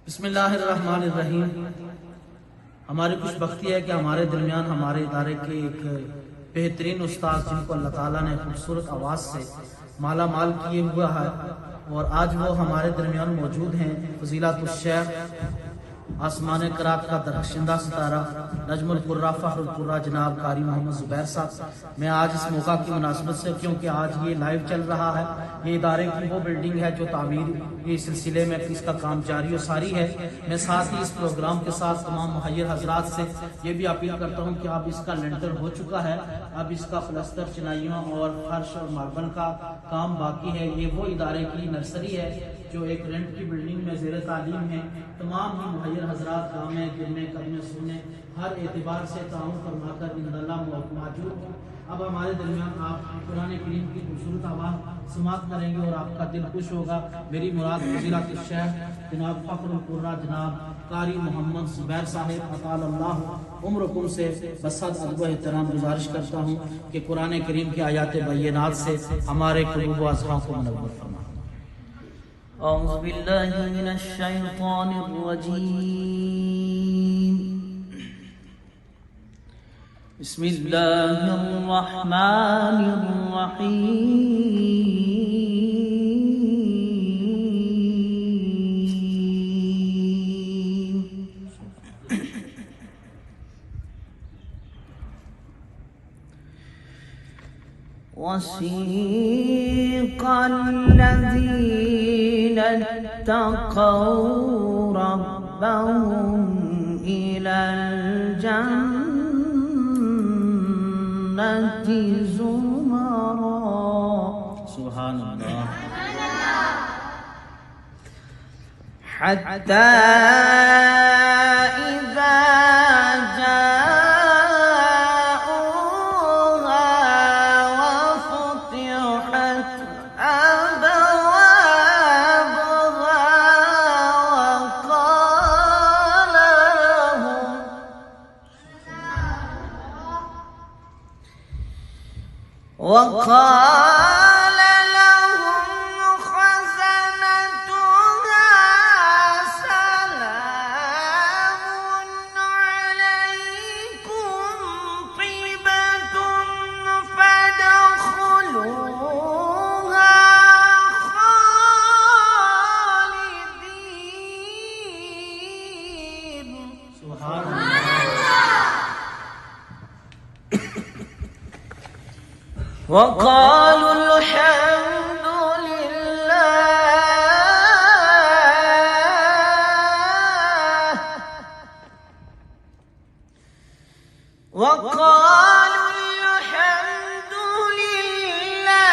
बिस्मिल्लाहिर्रहमानिर्रहीम। हमारी खुशबख्ती है कि हमारे दरमियान हमारे इदारे के एक बेहतरीन उस्ताद जिनको अल्लाह ताला ने खूबसूरत आवाज़ से माला माल किए हुआ है और आज वो हमारे दरमियान मौजूद हैं। फजीलतुल शेख आसमान करात का दरख्शिंदा सितारा नजमुल कुर्रा फखरुल कुर्रा जनाब कारी मोहम्मद ज़ुबैर साहब, मैं आज इस मौका की मुनासिबत से, क्योंकि आज ये लाइव चल रहा है, ये इदारे की वो बिल्डिंग है जो तामीर के सिलसिले में इसका काम जारी और सारी है। मैं साथ ही इस प्रोग्राम के साथ तमाम मुहैयर हजरात से ये भी अपील करता हूँ कि अब इसका लेंटर हो चुका है, अब इसका प्लस्तर चिनाइयों और फर्श और मार्बल का काम बाकी है। ये वो इदारे की नर्सरी है जो एक रेंट की बिल्डिंग में ज़ेर तालीम है। तमाम ही मुहैयर हजरात गामे गिरने कदमे सुनने हर एतबार से ताउन फरमाकर इंदल्लाह मौजूद हो। अब हमारे दरमियान आप कुरान करीम की खूबसूरत आवाज़ समात करेंगे और आपका दिल खुश होगा। मेरी मुराद फजीलतुल शेख जनाब फखरुल कुर्रा जनाब कारी मोहम्मद ज़ुबैर साहिब अतालल्लाहु उम्रकुम से बसद अदब व एहतराम गुजारिश करता हूँ कि कुरान करीम की आयात बैयनात से हमारे कुलूब व अज़हां को मुनव्वर फरमाएं। أعوذ بالله من الشيطان الرجيم بسم الله الرحمن الرحيم وسيق الذين اتقوا ربهم إلى الجنة زمرا सुभान अल्लाह। حتى إذا جاءوها وفتحت أبوابها وقال لهم خزنتها سلام عليكم طيبة فادخلوها خالدين सुभान अल्लाह। وقالوا الحمد لله وقالوا الحمد لله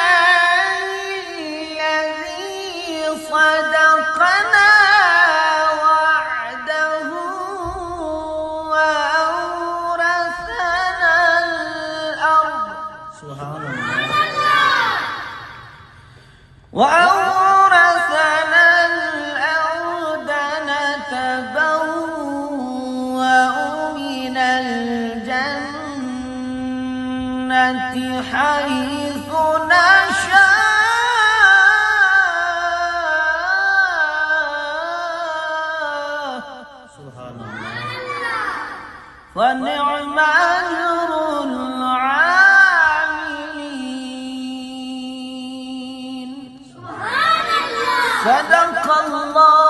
الذي صدقنا وعده وأورثنا الأرض सुभान अल्लाह। وأورثنا الأرض نتبوأ من الجنة حيث نشاء सुभान अल्लाह। فنعم أجر العاملين صدق الله